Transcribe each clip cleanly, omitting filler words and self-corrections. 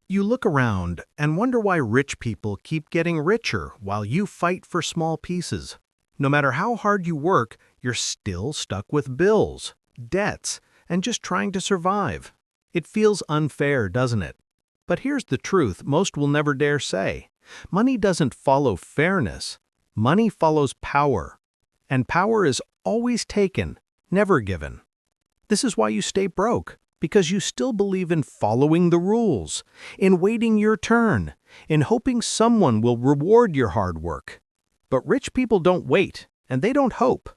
You look around and wonder why rich people keep getting richer while you fight for small pieces. No matter how hard you work, you're still stuck with bills, debts, and just trying to survive. It feels unfair, doesn't it? But here's the truth most will never dare say. Money doesn't follow fairness. Money follows power. And power is always taken, never given. This is why you stay broke, because you still believe in following the rules, in waiting your turn, in hoping someone will reward your hard work. But rich people don't wait, and they don't hope.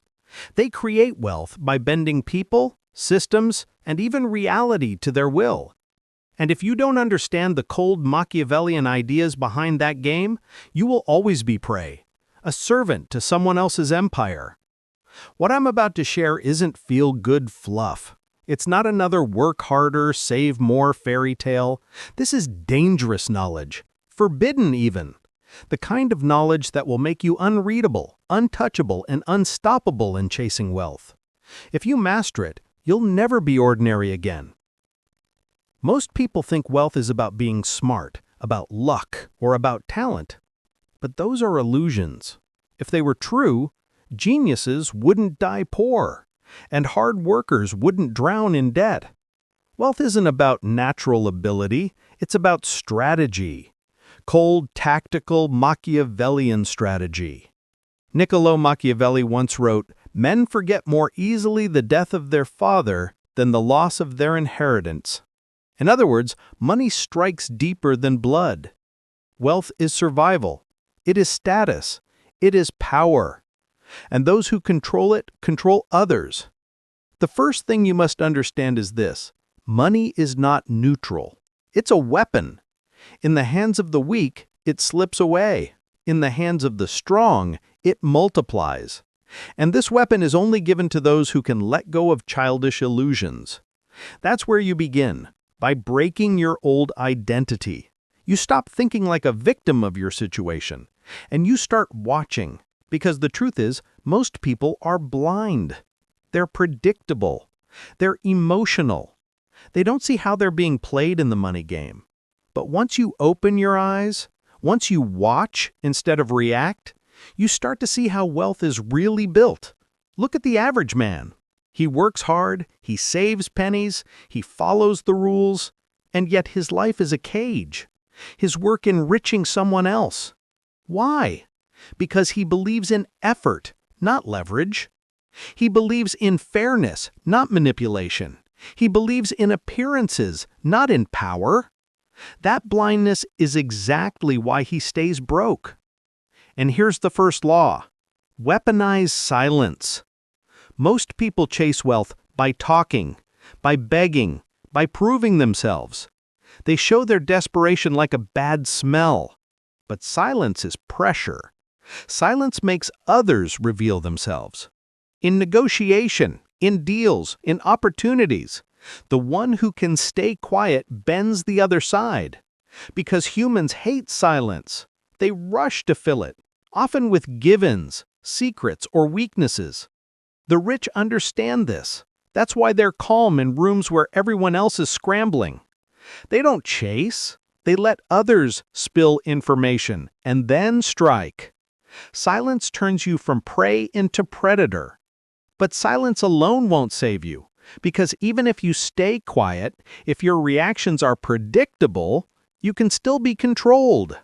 They create wealth by bending people, systems, and even reality to their will. And if you don't understand the cold Machiavellian ideas behind that game, you will always be prey, a servant to someone else's empire. What I'm about to share isn't feel-good fluff. It's not another work harder, save more fairy tale. This is dangerous knowledge, forbidden even. The kind of knowledge that will make you unreadable, untouchable, and unstoppable in chasing wealth. If you master it, you'll never be ordinary again. Most people think wealth is about being smart, about luck, or about talent. But those are illusions. If they were true, geniuses wouldn't die poor, and hard workers wouldn't drown in debt. Wealth isn't about natural ability, it's about strategy. Cold, tactical, Machiavellian strategy. Niccolo Machiavelli once wrote, "Men forget more easily the death of their father than the loss of their inheritance." In other words, money strikes deeper than blood. Wealth is survival. It is status. It is power. And those who control it control others. The first thing you must understand is this: money is not neutral. It's a weapon. In the hands of the weak, it slips away. In the hands of the strong, it multiplies. And this weapon is only given to those who can let go of childish illusions. That's where you begin, by breaking your old identity. You stop thinking like a victim of your situation, and you start watching. Because the truth is, most people are blind. They're predictable. They're emotional. They don't see how they're being played in the money game. But once you open your eyes, once you watch instead of react, you start to see how wealth is really built. Look at the average man. He works hard, he saves pennies, he follows the rules, and yet his life is a cage. His work enriching someone else. Why? Because he believes in effort, not leverage. He believes in fairness, not manipulation. He believes in appearances, not in power. That blindness is exactly why he stays broke. And here's the first law: weaponize silence. Most people chase wealth by talking, by begging, by proving themselves. They show their desperation like a bad smell. But silence is pressure. Silence makes others reveal themselves. In negotiation, in deals, in opportunities, the one who can stay quiet bends the other side. Because humans hate silence. They rush to fill it, often with give-ins, secrets, or weaknesses. The rich understand this. That's why they're calm in rooms where everyone else is scrambling. They don't chase. They let others spill information and then strike. Silence turns you from prey into predator. But silence alone won't save you, because even if you stay quiet, if your reactions are predictable, you can still be controlled.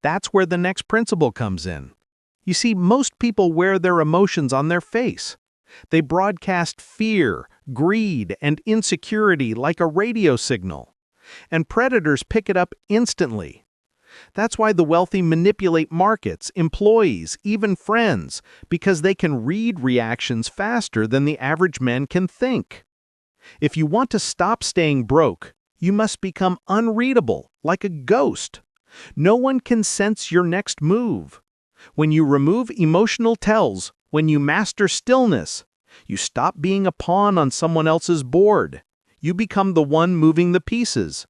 That's where the next principle comes in. You see, most people wear their emotions on their face. They broadcast fear, greed, and insecurity like a radio signal. And predators pick it up instantly. That's why the wealthy manipulate markets, employees, even friends, because they can read reactions faster than the average man can think. If you want to stop staying broke, you must become unreadable, like a ghost. No one can sense your next move. When you remove emotional tells, when you master stillness, you stop being a pawn on someone else's board. You become the one moving the pieces.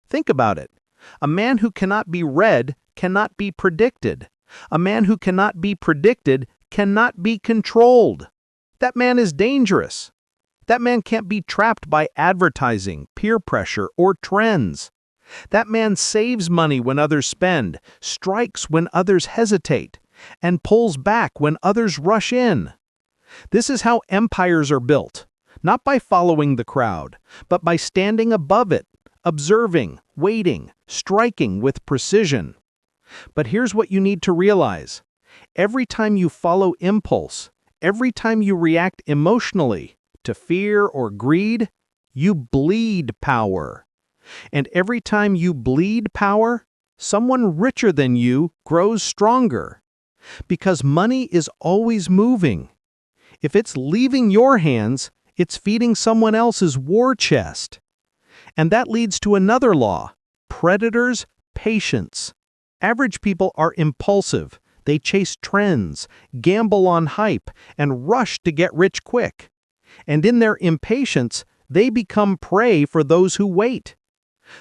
Think about it. A man who cannot be read cannot be predicted. A man who cannot be predicted cannot be controlled. That man is dangerous. That man can't be trapped by advertising, peer pressure, or trends. That man saves money when others spend, strikes when others hesitate, and pulls back when others rush in. This is how empires are built, not by following the crowd, but by standing above it, observing, waiting, striking with precision. But here's what you need to realize. Every time you follow impulse, every time you react emotionally to fear or greed, you bleed power. And every time you bleed power, someone richer than you grows stronger. Because money is always moving. If it's leaving your hands, it's feeding someone else's war chest. And that leads to another law: predators' patience. Average people are impulsive. They chase trends, gamble on hype, and rush to get rich quick. And in their impatience, they become prey for those who wait.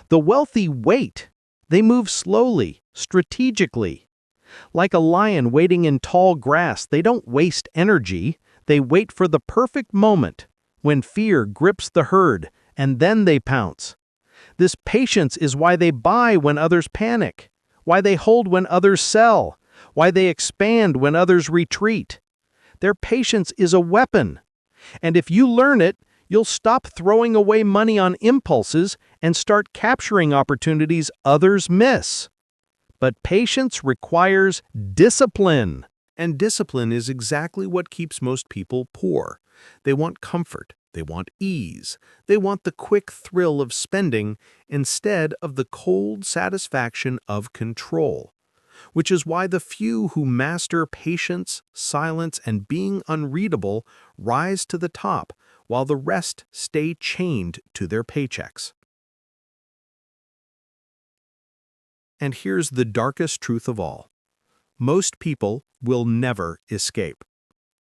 The wealthy wait. They move slowly, strategically. Like a lion waiting in tall grass, they don't waste energy. They wait for the perfect moment, when fear grips the herd, and then they pounce. This patience is why they buy when others panic, why they hold when others sell, why they expand when others retreat. Their patience is a weapon. And if you learn it, you'll stop throwing away money on impulses and start capturing opportunities others miss. But patience requires discipline. And discipline is exactly what keeps most people poor. They want comfort. They want ease. They want the quick thrill of spending instead of the cold satisfaction of control. Which is why the few who master patience, silence, and being unreadable rise to the top, while the rest stay chained to their paychecks. And here's the darkest truth of all. Most people will never escape.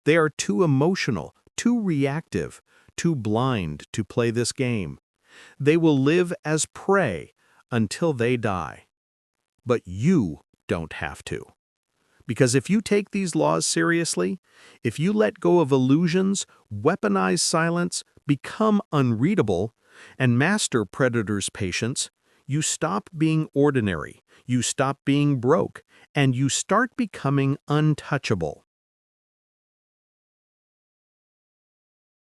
They are too emotional, too reactive, too blind to play this game. They will live as prey until they die. But you don't have to. Because if you take these laws seriously, if you let go of illusions, weaponize silence, become unreadable, and master predators' patience, you stop being ordinary, you stop being broke, and you start becoming untouchable.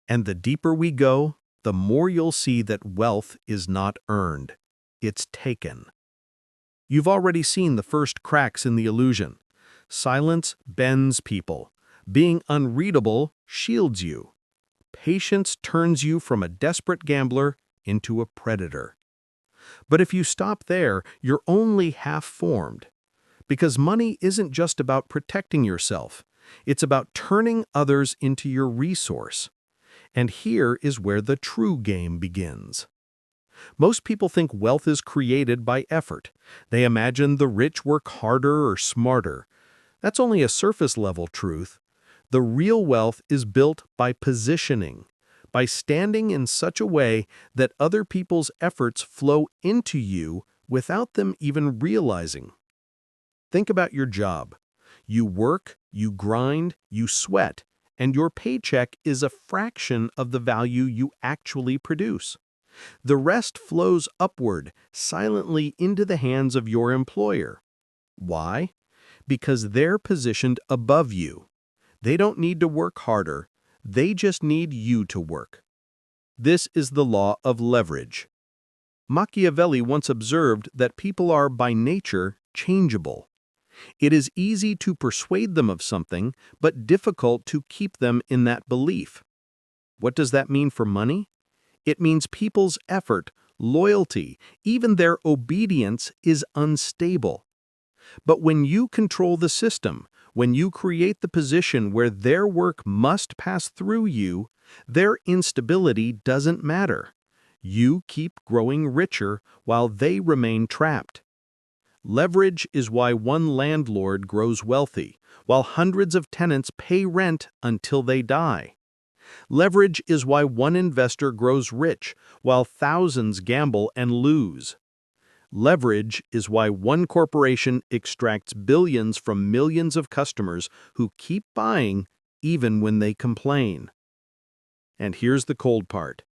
And the deeper we go, the more you'll see that wealth is not earned, it's taken. You've already seen the first cracks in the illusion. Silence bends people. Being unreadable shields you. Patience turns you from a desperate gambler into a predator. But if you stop there, you're only half-formed. Because money isn't just about protecting yourself. It's about turning others into your resource. And here is where the true game begins. Most people think wealth is created by effort. They imagine the rich work harder or smarter. That's only a surface-level truth. The real wealth is built by positioning, by standing in such a way that other people's efforts flow into you without them even realizing. Think about your job. You work, you grind, you sweat, and your paycheck is a fraction of the value you actually produce. The rest flows upward, silently into the hands of your employer. Why? Because they're positioned above you. They don't need to work harder, they just need you to work. This is the law of leverage. Machiavelli once observed that people are, by nature, changeable. It is easy to persuade them of something, but difficult to keep them in that belief. What does that mean for money? It means people's effort, loyalty, even their obedience is unstable. But when you control the system, when you create the position where their work must pass through you, their instability doesn't matter. You keep growing richer while they remain trapped. Leverage is why one landlord grows wealthy, while hundreds of tenants pay rent until they die. Leverage is why one investor grows rich, while thousands gamble and lose. Leverage is why one corporation extracts billions from millions of customers who keep buying even when they complain. And here's the cold part.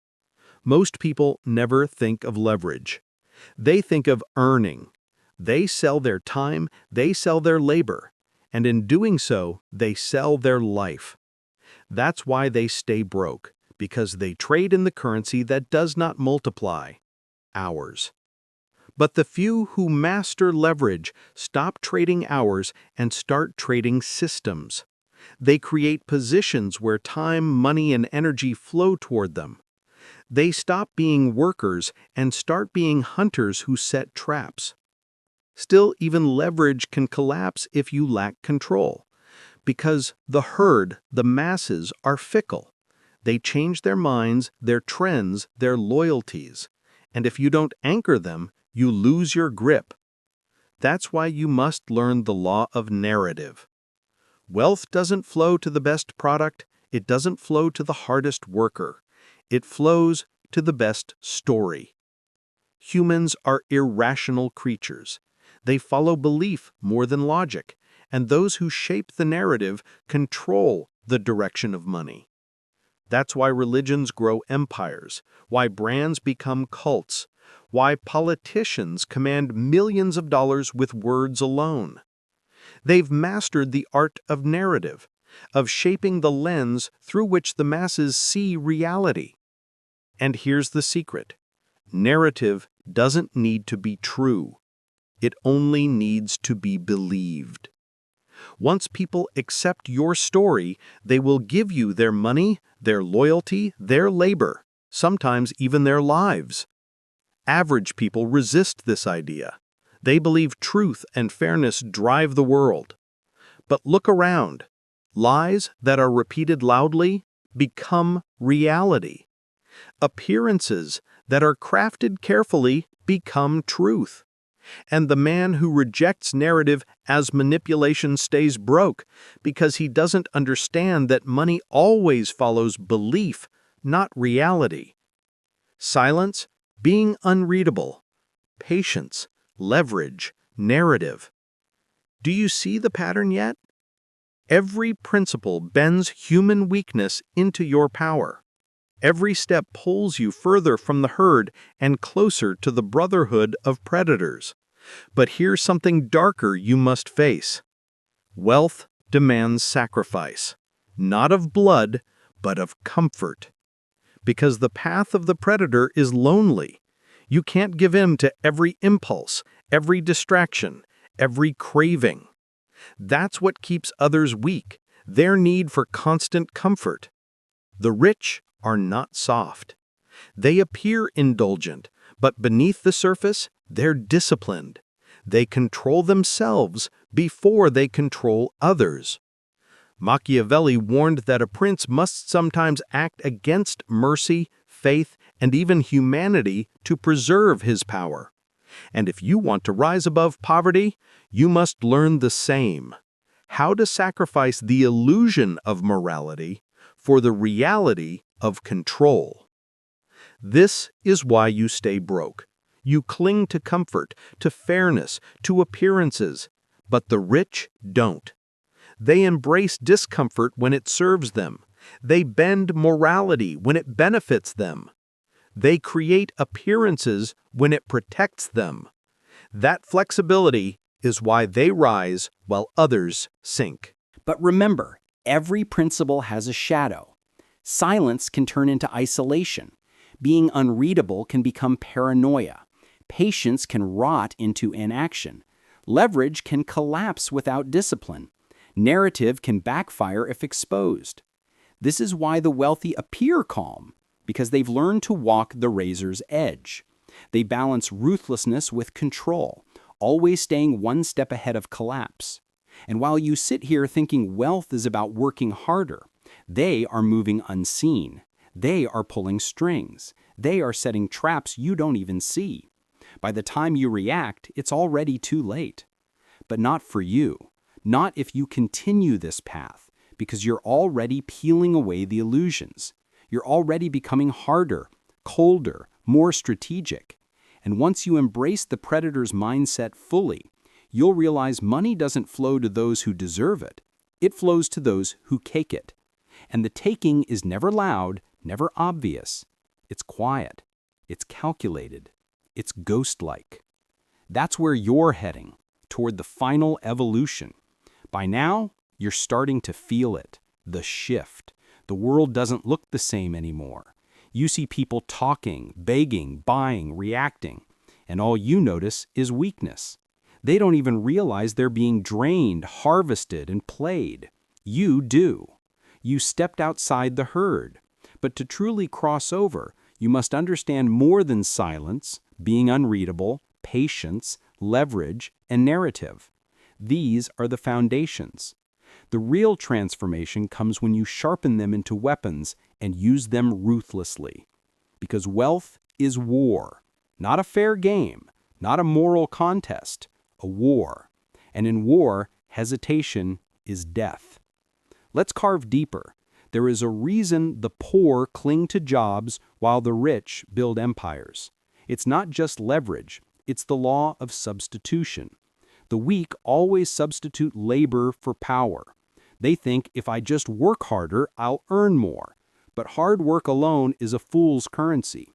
Most people never think of leverage. They think of earning. They sell their time, they sell their labor, and in doing so, they sell their life. That's why they stay broke, because they trade in the currency that does not multiply, hours. But the few who master leverage stop trading hours and start trading systems. They create positions where time, money, and energy flow toward them. They stop being workers and start being hunters who set traps. Still, even leverage can collapse if you lack control, because the herd, the masses, are fickle. They change their minds, their trends, their loyalties, and if you don't anchor them, you lose your grip. That's why you must learn the law of narrative. Wealth doesn't flow to the best product, it doesn't flow to the hardest worker. It flows to the best story. Humans are irrational creatures. They follow belief more than logic, and those who shape the narrative control the direction of money. That's why religions grow empires, why brands become cults, why politicians command millions of dollars with words alone. They've mastered the art of narrative, of shaping the lens through which the masses see reality. And here's the secret. Narrative doesn't need to be true. It only needs to be believed. Once people accept your story, they will give you their money, their loyalty, their labor, sometimes even their lives. Average people resist this idea. They believe truth and fairness drive the world. But look around. Lies that are repeated loudly become reality. Appearances that are crafted carefully become truth. And the man who rejects narrative as manipulation stays broke because he doesn't understand that money always follows belief, not reality. Silence, being unreadable. Patience, leverage, narrative. Do you see the pattern yet? Every principle bends human weakness into your power. Every step pulls you further from the herd and closer to the brotherhood of predators. But here's something darker you must face. Wealth demands sacrifice, not of blood, but of comfort. Because the path of the predator is lonely. You can't give in to every impulse, every distraction, every craving. That's what keeps others weak, their need for constant comfort. The rich are not soft. They appear indulgent, but beneath the surface, they're disciplined. They control themselves before they control others. Machiavelli warned that a prince must sometimes act against mercy, faith, and even humanity to preserve his power. And if you want to rise above poverty, you must learn the same. How to sacrifice the illusion of morality for the reality of control. This is why you stay broke. You cling to comfort, to fairness, to appearances, but the rich don't. They embrace discomfort when it serves them. They bend morality when it benefits them. They create appearances when it protects them. That flexibility is why they rise while others sink. But remember, every principle has a shadow. Silence can turn into isolation. Being unreadable can become paranoia. Patience can rot into inaction. Leverage can collapse without discipline. Narrative can backfire if exposed. This is why the wealthy appear calm, because they've learned to walk the razor's edge. They balance ruthlessness with control, always staying one step ahead of collapse. And while you sit here thinking wealth is about working harder, they are moving unseen. They are pulling strings. They are setting traps you don't even see. By the time you react, it's already too late. But not for you. Not if you continue this path, because you're already peeling away the illusions. You're already becoming harder, colder, more strategic. And once you embrace the predator's mindset fully, you'll realize money doesn't flow to those who deserve it. It flows to those who take it. And the taking is never loud, never obvious. It's quiet. It's calculated. It's ghost-like. That's where you're heading, toward the final evolution. By now, you're starting to feel it, the shift. The world doesn't look the same anymore. You see people talking, begging, buying, reacting, and all you notice is weakness. They don't even realize they're being drained, harvested, and played. You do. You stepped outside the herd. But to truly cross over, you must understand more than silence, being unreadable, patience, leverage, and narrative. These are the foundations. The real transformation comes when you sharpen them into weapons and use them ruthlessly. Because wealth is war, not a fair game, not a moral contest, a war. And in war, hesitation is death. Let's carve deeper. There is a reason the poor cling to jobs while the rich build empires. It's not just leverage, it's the law of substitution. The weak always substitute labor for power. They think if I just work harder, I'll earn more. But hard work alone is a fool's currency.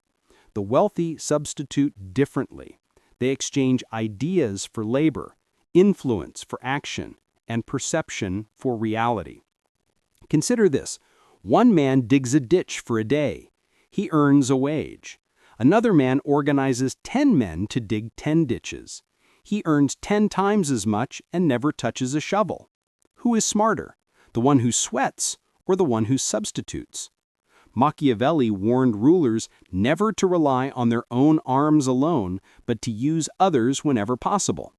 The wealthy substitute differently. They exchange ideas for labor, influence for action, and perception for reality. Consider this. One man digs a ditch for a day. He earns a wage. Another man organizes 10 men to dig 10 ditches. He earns 10 times as much and never touches a shovel. Who is smarter, the one who sweats or the one who substitutes? Machiavelli warned rulers never to rely on their own arms alone, but to use others whenever possible.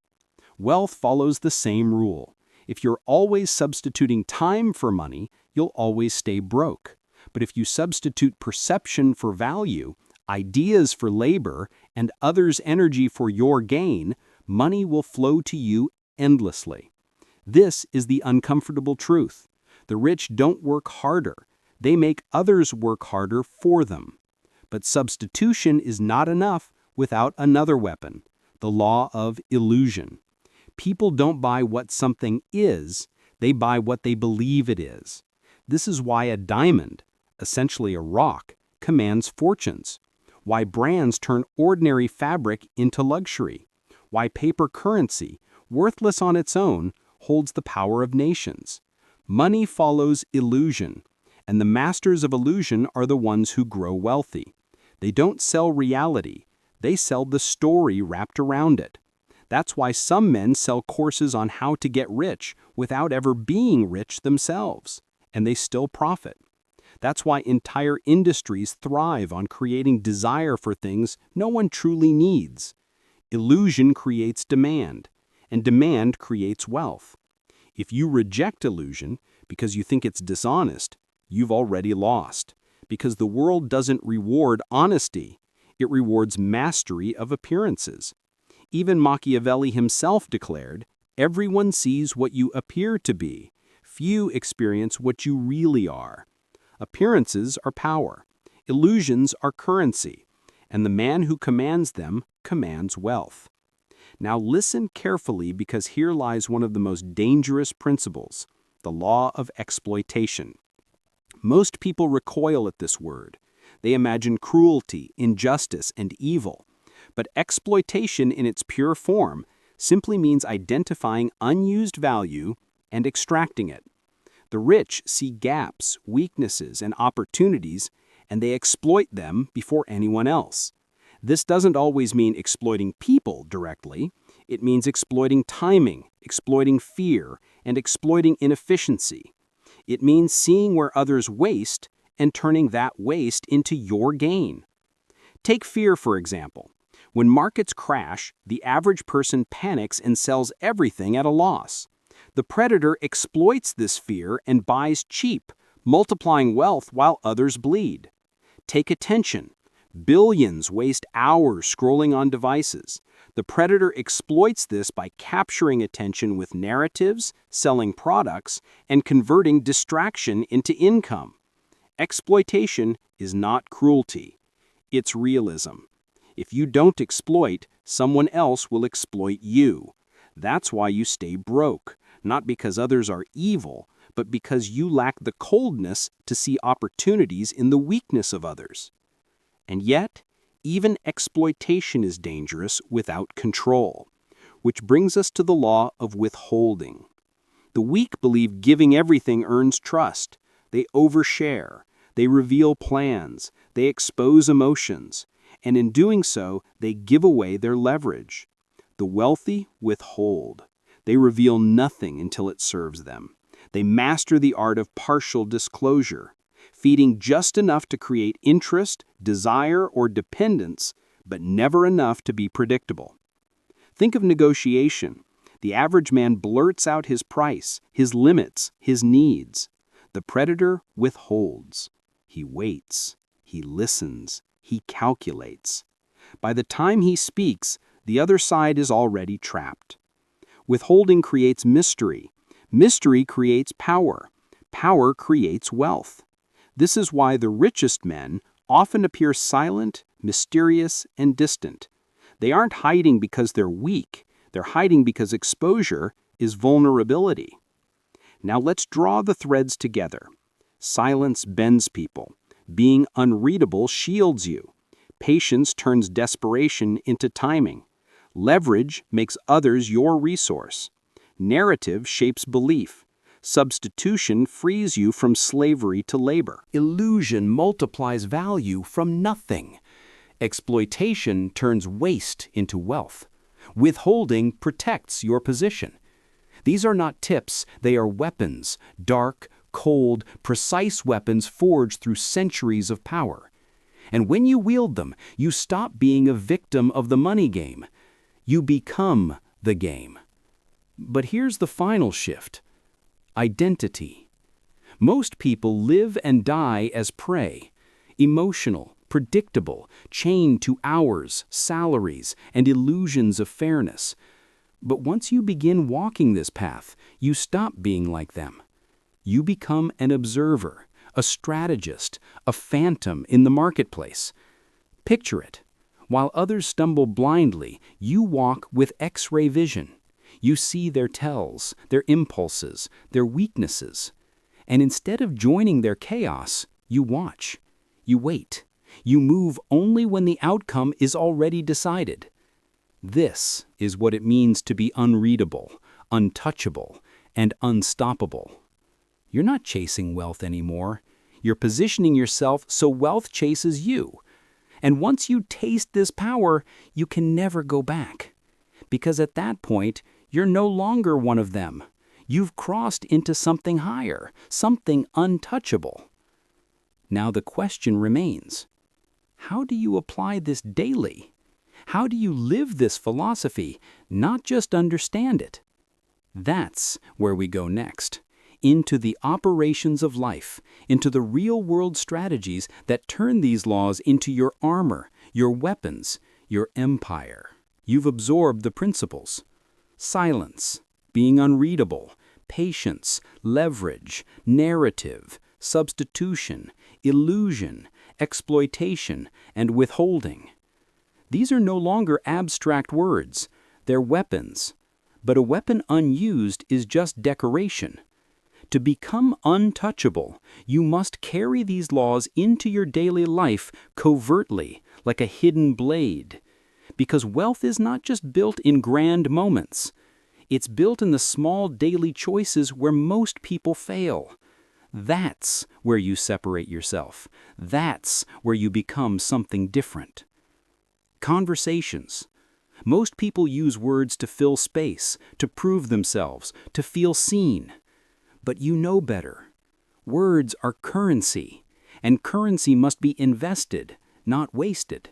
Wealth follows the same rule. If you're always substituting time for money, you'll always stay broke. But if you substitute perception for value, ideas for labor, and others' energy for your gain, money will flow to you endlessly. This is the uncomfortable truth. The rich don't work harder. They make others work harder for them. But substitution is not enough without another weapon, the law of illusion. People don't buy what something is, they buy what they believe it is. This is why a diamond, essentially a rock, commands fortunes. Why brands turn ordinary fabric into luxury. Why paper currency, worthless on its own, holds the power of nations. Money follows illusion, and the masters of illusion are the ones who grow wealthy. They don't sell reality, they sell the story wrapped around it. That's why some men sell courses on how to get rich without ever being rich themselves, and they still profit. That's why entire industries thrive on creating desire for things no one truly needs. Illusion creates demand, and demand creates wealth. If you reject illusion because you think it's dishonest, you've already lost, because the world doesn't reward honesty, it rewards mastery of appearances. Even Machiavelli himself declared, "Everyone sees what you appear to be. Few experience what you really are." Appearances are power. Illusions are currency. And the man who commands them commands wealth. Now listen carefully, because here lies one of the most dangerous principles, the law of exploitation. Most people recoil at this word. They imagine cruelty, injustice, and evil. But exploitation in its pure form simply means identifying unused value and extracting it. The rich see gaps, weaknesses, and opportunities, and they exploit them before anyone else. This doesn't always mean exploiting people directly. It means exploiting timing, exploiting fear, and exploiting inefficiency. It means seeing where others waste and turning that waste into your gain. Take fear, for example. When markets crash, the average person panics and sells everything at a loss. The predator exploits this fear and buys cheap, multiplying wealth while others bleed. Take attention. Billions waste hours scrolling on devices. The predator exploits this by capturing attention with narratives, selling products, and converting distraction into income. Exploitation is not cruelty. It's realism. If you don't exploit, someone else will exploit you. That's why you stay broke, not because others are evil, but because you lack the coldness to see opportunities in the weakness of others. And yet, Even exploitation is dangerous without control, which brings us to the law of withholding. The weak believe giving everything earns trust. They overshare, they reveal plans, they expose emotions, and in doing so, they give away their leverage. The wealthy withhold. They reveal nothing until it serves them. They master the art of partial disclosure, feeding just enough to create interest, desire, or dependence, but never enough to be predictable. Think of negotiation. The average man blurts out his price, his limits, his needs. The predator withholds. He waits. He listens. He calculates. By the time he speaks, the other side is already trapped. Withholding creates mystery. Mystery creates power. Power creates wealth. This is why the richest men often appear silent, mysterious, and distant. They aren't hiding because they're weak. They're hiding because exposure is vulnerability. Now let's draw the threads together. Silence bends people. Being unreadable shields you. Patience turns desperation into timing. Leverage makes others your resource. Narrative shapes belief. Substitution frees you from slavery to labor. Illusion multiplies value from nothing. Exploitation turns waste into wealth. Withholding protects your position. These are not tips, they are weapons, dark, cold, precise weapons forged through centuries of power. And when you wield them, you stop being a victim of the money game. You become the game. But here's the final shift. Identity. Most people live and die as prey, emotional, predictable, chained to hours, salaries, and illusions of fairness. But once you begin walking this path, you stop being like them. You become an observer, a strategist, a phantom in the marketplace. Picture it. While others stumble blindly, you walk with X-ray vision. You see their tells, their impulses, their weaknesses. And instead of joining their chaos, you watch. You wait. You move only when the outcome is already decided. This is what it means to be unreadable, untouchable, and unstoppable. You're not chasing wealth anymore. You're positioning yourself so wealth chases you. And once you taste this power, you can never go back. Because at that point, you're no longer one of them. You've crossed into something higher, something untouchable. Now the question remains, how do you apply this daily? How do you live this philosophy, not just understand it? That's where we go next, into the operations of life, into the real-world strategies that turn these laws into your armor, your weapons, your empire. You've absorbed the principles. Silence, being unreadable, patience, leverage, narrative, substitution, illusion, exploitation, and withholding. These are no longer abstract words, they're weapons. But a weapon unused is just decoration. To become untouchable, you must carry these laws into your daily life covertly, like a hidden blade. Because wealth is not just built in grand moments. It's built in the small daily choices where most people fail. That's where you separate yourself. That's where you become something different. Conversations. Most people use words to fill space, to prove themselves, to feel seen. But you know better. Words are currency, and currency must be invested, not wasted.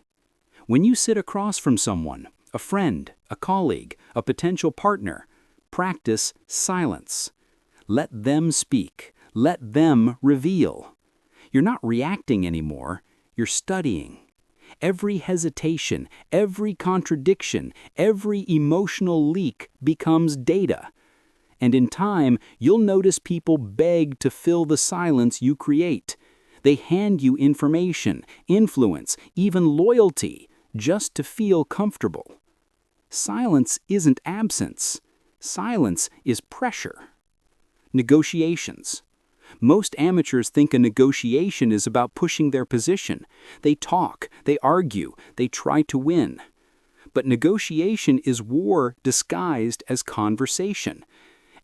When you sit across from someone, a friend, a colleague, a potential partner, practice silence. Let them speak. Let them reveal. You're not reacting anymore. You're studying. Every hesitation, every contradiction, every emotional leak becomes data. And in time, you'll notice people beg to fill the silence you create. They hand you information, influence, even loyalty, just to feel comfortable. Silence isn't absence. Silence is pressure. Negotiations. Most amateurs think a negotiation is about pushing their position. They talk, they argue, they try to win. But negotiation is war disguised as conversation.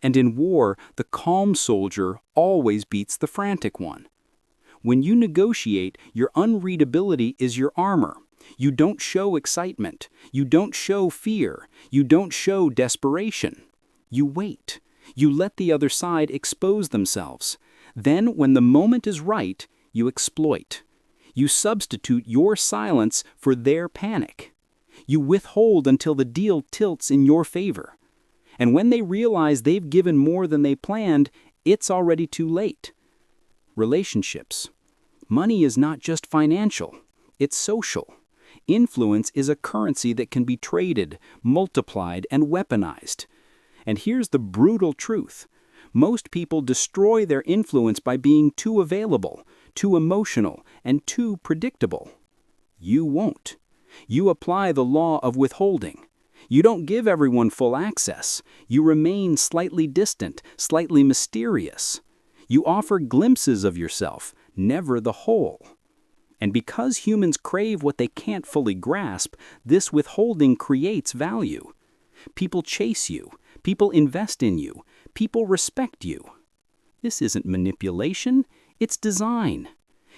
And in war, the calm soldier always beats the frantic one. When you negotiate, your unreadability is your armor. You don't show excitement. You don't show fear. You don't show desperation. You wait. You let the other side expose themselves. Then, when the moment is right, you exploit. You substitute your silence for their panic. You withhold until the deal tilts in your favor. And when they realize they've given more than they planned, it's already too late. Relationships. Money is not just financial, it's social. Influence is a currency that can be traded, multiplied, and weaponized. And here's the brutal truth. Most people destroy their influence by being too available, too emotional, and too predictable. You won't. You apply the law of withholding. You don't give everyone full access. You remain slightly distant, slightly mysterious. You offer glimpses of yourself, never the whole. And because humans crave what they can't fully grasp, this withholding creates value. People chase you. People invest in you. People respect you. This isn't manipulation, it's design.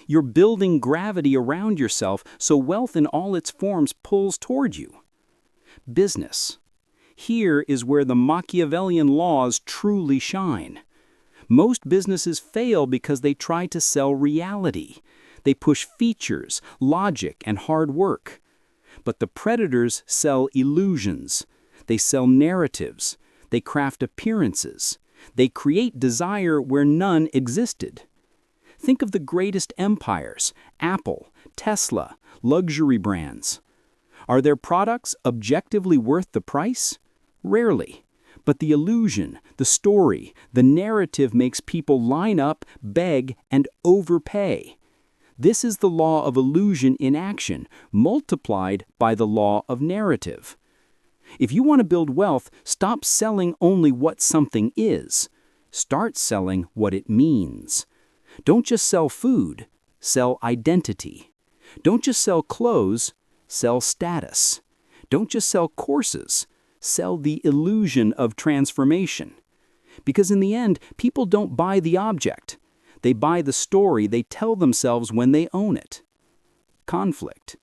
You're building gravity around yourself so wealth in all its forms pulls toward you. Business. Here is where the Machiavellian laws truly shine. Most businesses fail because they try to sell reality. They push features, logic, and hard work. But the predators sell illusions. They sell narratives. They craft appearances. They create desire where none existed. Think of the greatest empires, Apple, Tesla, luxury brands. Are their products objectively worth the price? Rarely. But the illusion, the story, the narrative makes people line up, beg, and overpay. This is the law of illusion in action, multiplied by the law of narrative. If you want to build wealth, stop selling only what something is. Start selling what it means. Don't just sell food, sell identity. Don't just sell clothes, sell status. Don't just sell courses, sell the illusion of transformation. Because in the end, people don't buy the object. They buy the story they tell themselves when they own it. Conflict.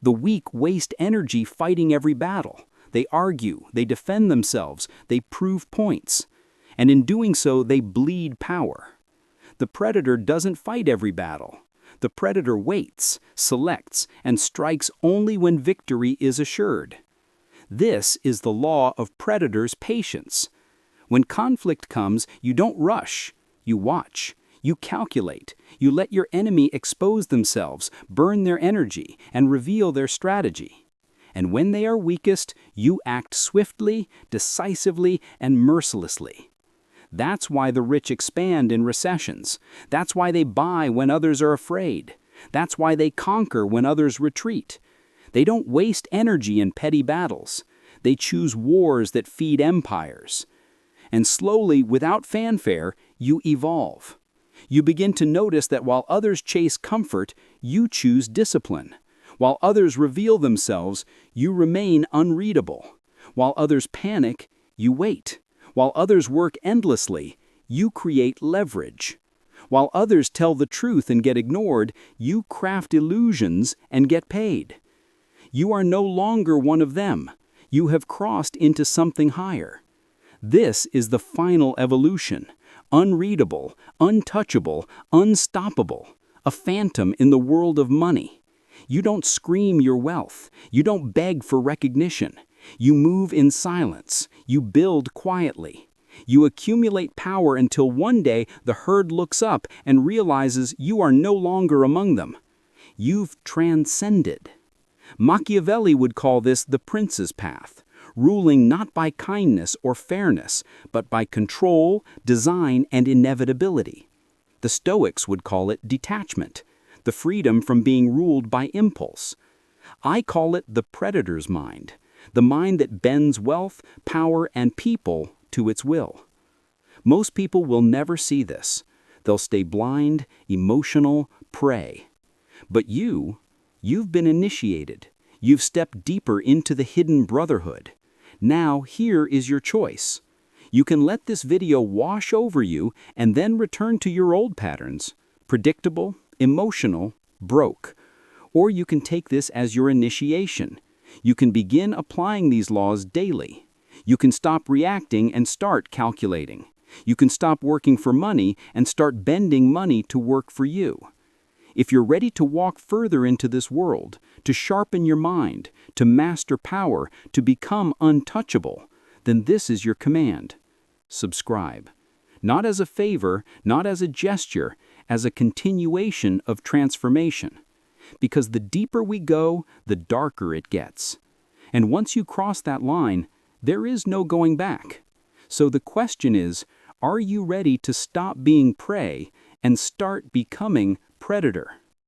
The weak waste energy fighting every battle. They argue, they defend themselves, they prove points. And in doing so, they bleed power. The predator doesn't fight every battle. The predator waits, selects, and strikes only when victory is assured. This is the law of predators' patience. When conflict comes, you don't rush, you watch. You calculate. You let your enemy expose themselves, burn their energy, and reveal their strategy. And when they are weakest, you act swiftly, decisively, and mercilessly. That's why the rich expand in recessions. That's why they buy when others are afraid. That's why they conquer when others retreat. They don't waste energy in petty battles. They choose wars that feed empires. And slowly, without fanfare, you evolve. You begin to notice that while others chase comfort, you choose discipline. While others reveal themselves, you remain unreadable. While others panic, you wait. While others work endlessly, you create leverage. While others tell the truth and get ignored, you craft illusions and get paid. You are no longer one of them. You have crossed into something higher. This is the final evolution. Unreadable, untouchable, unstoppable, a phantom in the world of money. You don't scream your wealth. You don't beg for recognition. You move in silence. You build quietly. You accumulate power until one day the herd looks up and realizes you are no longer among them. You've transcended. Machiavelli would call this the prince's path. Ruling not by kindness or fairness, but by control, design, and inevitability. The Stoics would call it detachment, the freedom from being ruled by impulse. I call it the predator's mind, the mind that bends wealth, power, and people to its will. Most people will never see this. They'll stay blind, emotional, prey. But you've been initiated. You've stepped deeper into the hidden brotherhood. Now here is your choice. You can let this video wash over you and then return to your old patterns, predictable, emotional, broke. Or you can take this as your initiation. You can begin applying these laws daily. You can stop reacting and start calculating. You can stop working for money and start bending money to work for you. If you're ready to walk further into this world, to sharpen your mind, to master power, to become untouchable, then this is your command. Subscribe. Not as a favor, not as a gesture, as a continuation of transformation. Because the deeper we go, the darker it gets. And once you cross that line, there is no going back. So the question is, are you ready to stop being prey and start becoming predator?